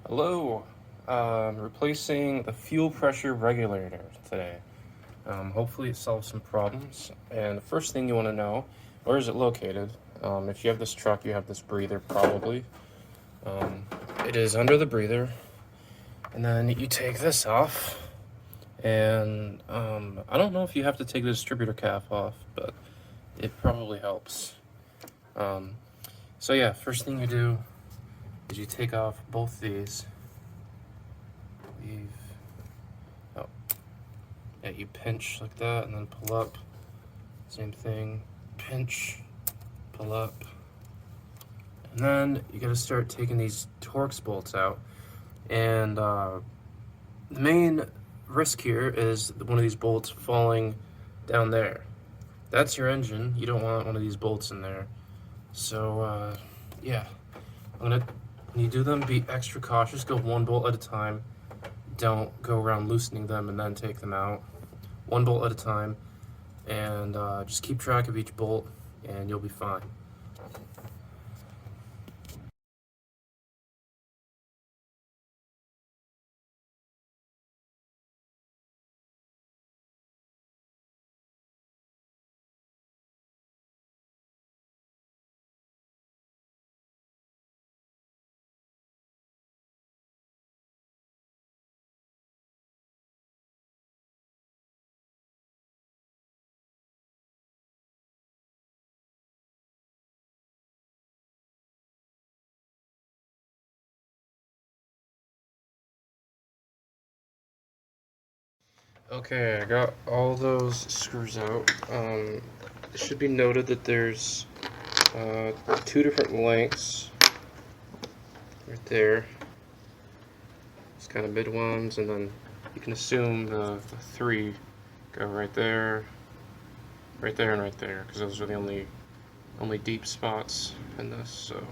Hello, replacing the fuel pressure regulator today. Hopefully it solves some problems. And the first thing you want to know, where is it located? If you have this truck, you have this breather probably. It is under the breather. And then you take this off. And I don't know if you have to take the distributor cap off, but it probably helps. So yeah, first thing you do is you take off both these. Yeah, you pinch like that and then pull up. Same thing, pinch, pull up. And then you gotta start taking these Torx bolts out. And the main risk here is one of these bolts falling down there. That's your engine. You don't want one of these bolts in there. So yeah, when you do them, be extra cautious. Go one bolt at a time. Don't go around loosening them and then take them out. One bolt at a time, and just keep track of each bolt and you'll be fine. Okay, I got all those screws out. It should be noted that there's two different lengths right there. It's kind of mid ones, and then you can assume the three go right there, and right there, because those are the only deep spots in this, so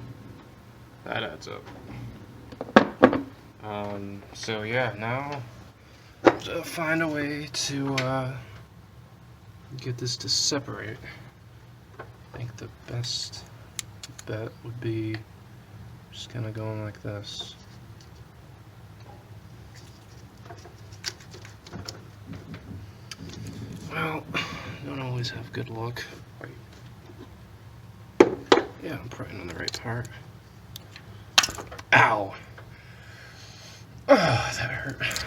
that adds up. So yeah, now to find a way to get this to separate. I think the best bet would be just kind of going like this. Well, don't always have good luck. Yeah, I'm probably on the right part. Ow! Oh, that hurt.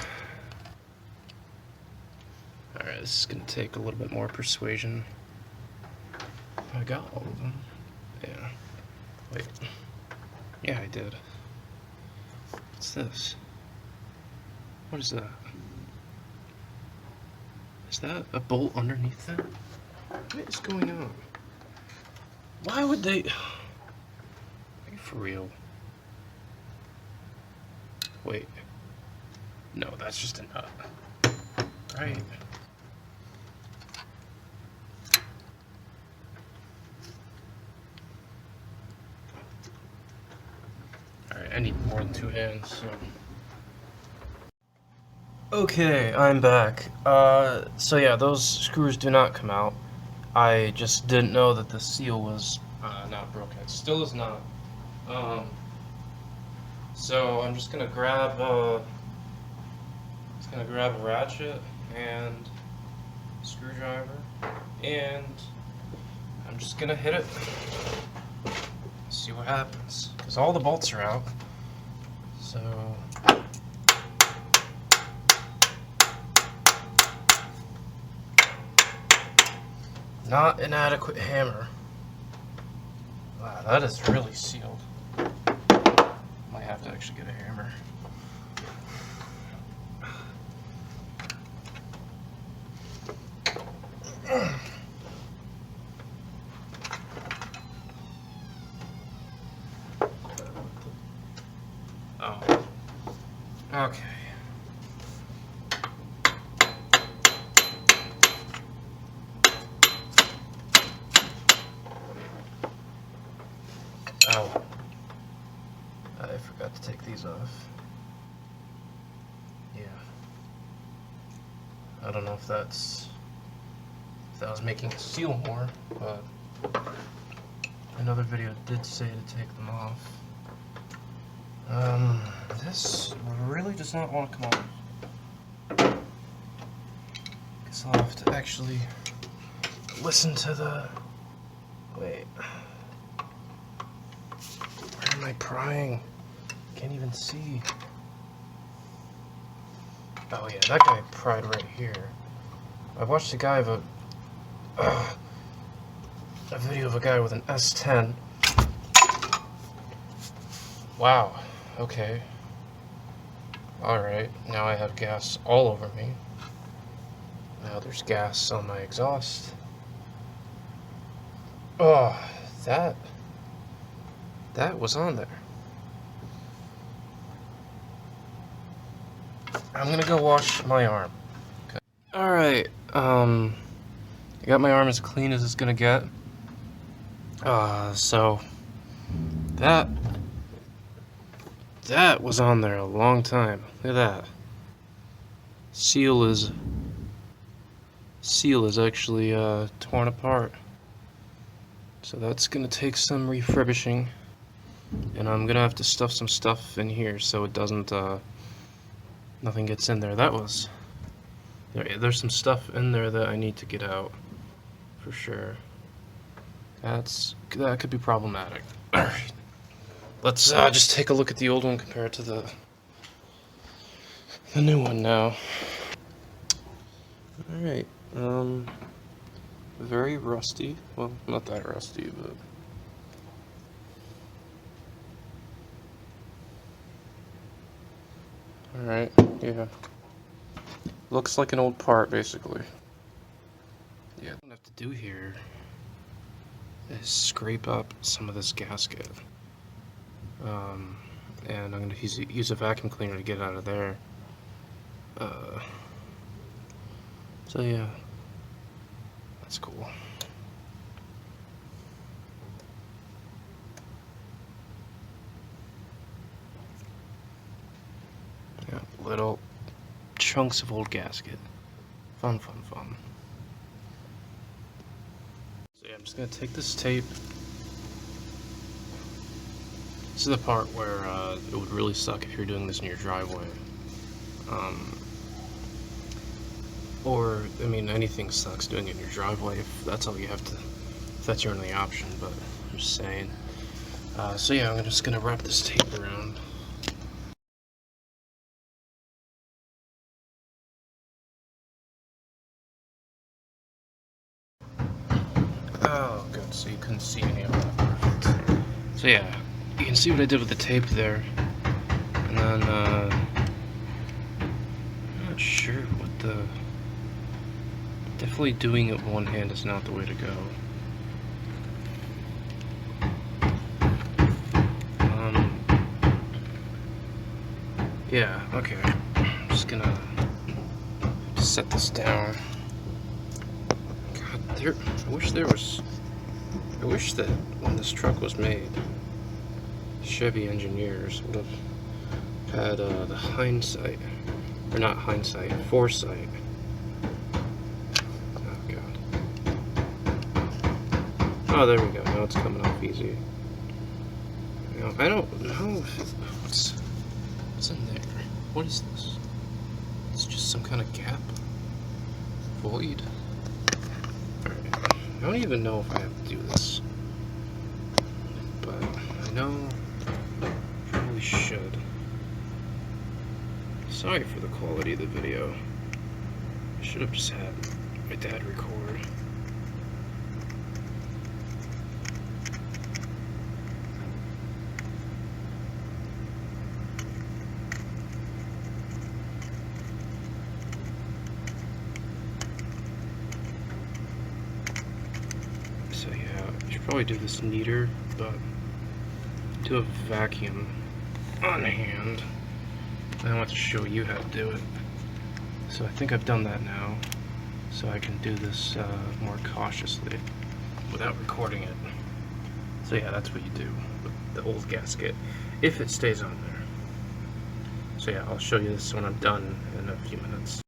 Alright, this is going to take a little bit more persuasion. I got all of them. Yeah. Wait. Yeah, I did. What's this? What is that? Is that a bolt underneath that? What is going on? Why would they... Are you for real? Wait. No, that's just a nut. Right. Alright, I need more than two hands, so... Okay, I'm back. So yeah, those screws do not come out. I just didn't know that the seal was not broken. It still is not. So I'm just gonna grab a ratchet and a screwdriver, and I'm just gonna hit it. See what happens. Because all the bolts are out. So not an adequate hammer. Wow, that is really sealed. Might have to actually get a hammer. Oh. Okay. Oh. I forgot to take these off. Yeah. I don't know if that was making it seal more, but another video did say to take them off. This This really does not want to come off. Guess I'll have to actually listen to the... Wait. Where am I prying? Can't even see. Oh yeah, that guy pried right here. I watched a guy of a video of a guy with an S10. Wow, okay. Alright, now I have gas all over me. Now there's gas on my exhaust. Oh, that was on there. I'm gonna go wash my arm. Okay. Alright, I got my arm as clean as it's gonna get. So that was on there a long time. Look at that. Seal is actually torn apart. So that's gonna take some refurbishing, and I'm gonna have to stuff some stuff in here so it doesn't nothing gets in there. There's some stuff in there that I need to get out for sure. That could be problematic. Alright. Let's just take a look at the old one compared to the new one now. Alright, very rusty. Well, not that rusty, but... Alright, yeah. Looks like an old part, basically. Yeah, what I have to do here is scrape up some of this gasket. And I'm going to use a vacuum cleaner to get it out of there. So yeah, that's cool. Yeah, little chunks of old gasket. Fun, fun, fun. So yeah, I'm just going to take this tape. This is the part where it would really suck if you're doing this in your driveway. Or, I mean, anything sucks doing it in your driveway if that's all you have to, if that's your only option, but I'm just saying. So yeah, I'm just gonna wrap this tape around. Oh, good, so you couldn't see any of that. Perfect. So yeah, you can see what I did with the tape there. And then, I'm not sure what the... Definitely doing it with one hand is not the way to go. Yeah, okay. I'm just gonna set this down. God, I wish that when this truck was made, Chevy engineers would have had the hindsight, or not hindsight, foresight. Oh, there we go. Now it's coming off easy. Now, I don't know what's in there. What is this? It's just some kind of gap? Void? Alright. I don't even know if I have to do this. But I know I probably should. Sorry for the quality of the video. I should have just had my dad record. So yeah, I should probably do this neater, but do a vacuum on hand. I want to show you how to do it. So I think I've done that now, so I can do this more cautiously without recording it. So yeah, that's what you do with the old gasket, if it stays on there. So yeah, I'll show you this when I'm done in a few minutes.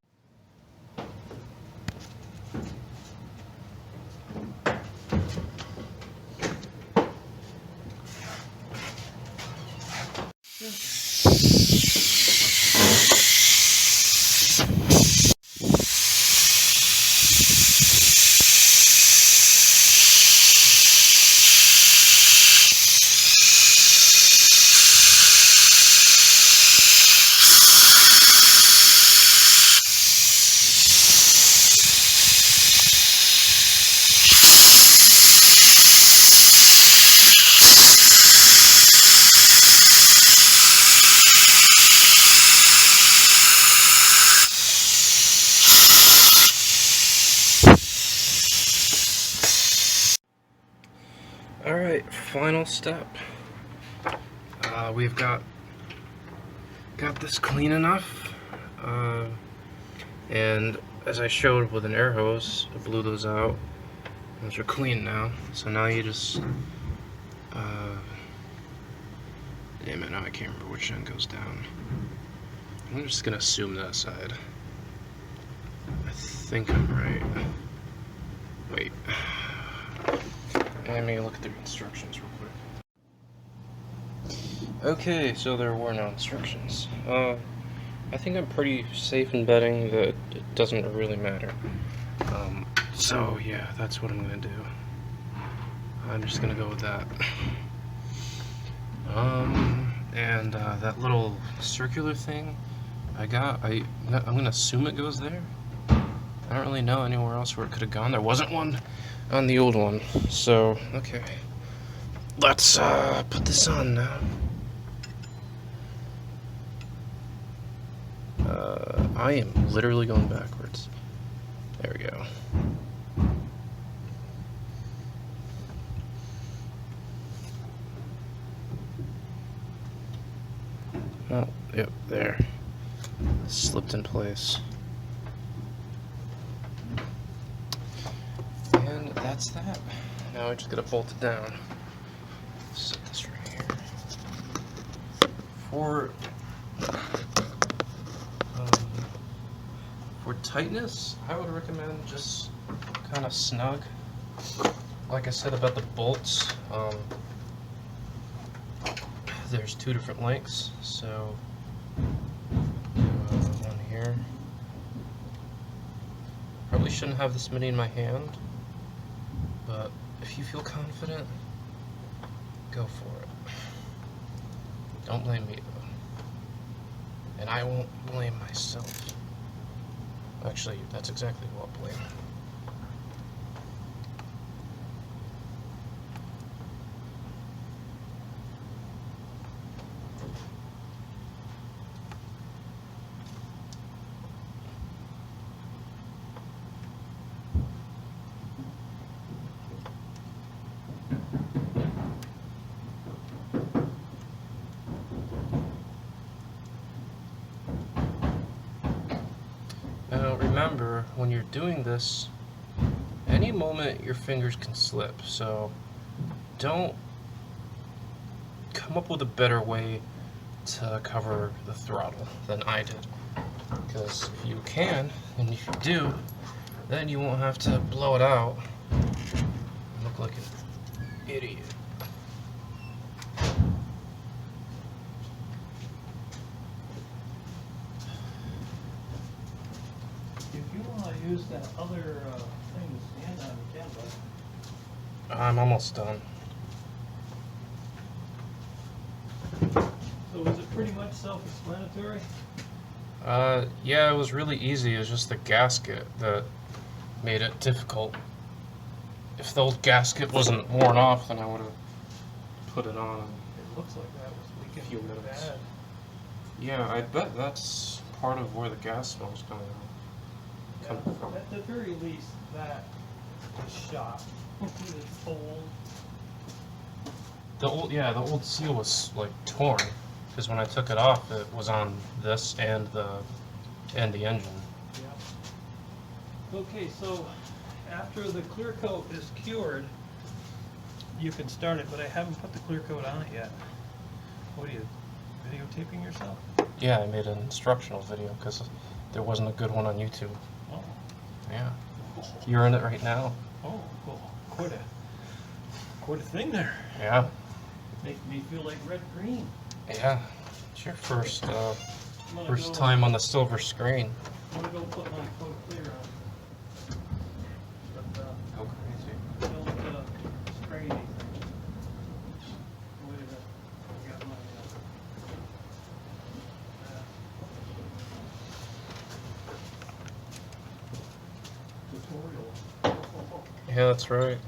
final step. We've got this clean enough, and as I showed with an air hose, I blew those out. Those are clean now. So now you just, damn it, now I can't remember which end goes down. I'm just gonna assume that side. I think I'm right. Wait. Let me look at the instructions real quick. Okay, so there were no instructions. I think I'm pretty safe in betting that it doesn't really matter. So yeah, that's what I'm gonna do. I'm just gonna go with that. And that little circular thing I'm gonna assume it goes there. I don't really know anywhere else where it could have gone. There wasn't one on the old one, so okay. Let's put this on now. I am literally going backwards. There we go. Oh, yep, there. Slipped in place. And that's that. Now I just gotta bolt it down. Set this right here. For tightness, I would recommend just kind of snug. Like I said about the bolts, there's two different lengths, so one here. Probably shouldn't have this many in my hand, but if you feel confident, go for it. Don't blame me though, and I won't blame myself. Actually, that's exactly what I'll blame. Now remember, when you're doing this, any moment your fingers can slip, so don't come up with a better way to cover the throttle than I did. Because if you can, and if you do, then you won't have to blow it out and look like an idiot. Use that other thing to stand on, you can, but I'm almost done. so was it pretty much self-explanatory? Yeah, it was really easy. It was just the gasket that made it difficult. If the old gasket wasn't worn off, then I would have put it on. It looks like that was leaking Few pretty minutes. bad. Yeah, I bet that's part of where the gas smell's coming out. Yeah, at the very least, that is shot. It's old. The old seal was like torn because when I took it off, it was on this and the engine. Yeah. Okay, so after the clear coat is cured, you can start it, but I haven't put the clear coat on it yet. What are you, videotaping yourself? Yeah, I made an instructional video because there wasn't a good one on YouTube. Oh. Yeah, you're in it right now. Oh, cool. Quite a thing there. Yeah. Make me feel like red green. Yeah, it's your first Go, time on the silver screen. I'm gonna go put my coat clear on. But Go crazy. don't spray anything. Wait a minute. I got my tutorial. Yeah, that's right.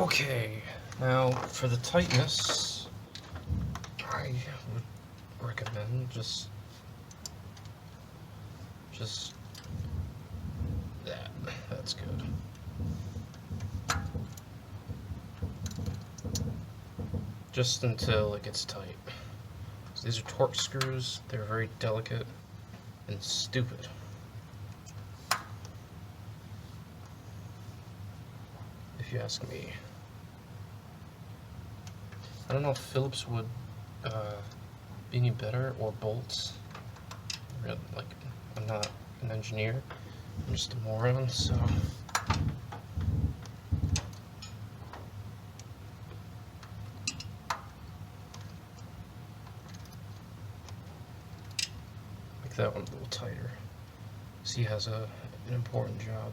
Okay, now for the tightness, I would recommend just that. That's good. Just until it gets tight. So these are torque screws. They're very delicate and stupid. If you ask me. I don't know if Phillips would be any better, or bolts. Like, I'm not an engineer. I'm just a moron, so. Make that one a little tighter. See, he has an important job.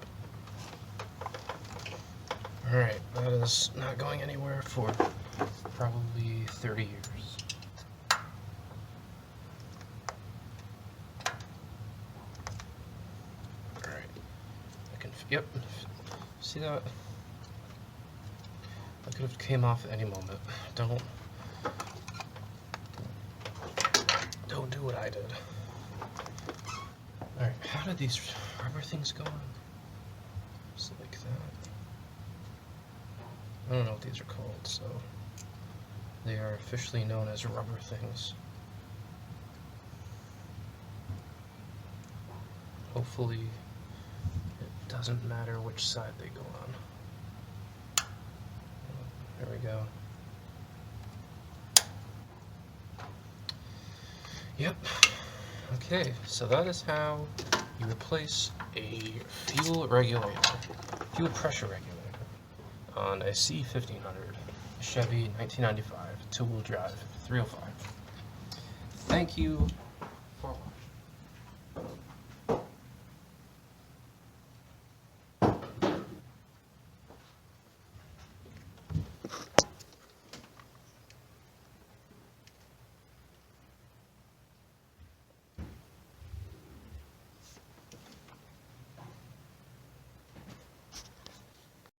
Alright, that is not going anywhere for probably 30 years. Alright, I can, yep, see that? That could have came off at any moment. Don't do what I did. Alright, how did these rubber things go on? Just like that. I don't know what these are called, so they are officially known as rubber things. Hopefully it doesn't matter which side they go on. There we go. Yep. Okay, so that is how you replace a fuel pressure regulator on a C1500 Chevy 1995 two-wheel drive 305. Thank you for watching.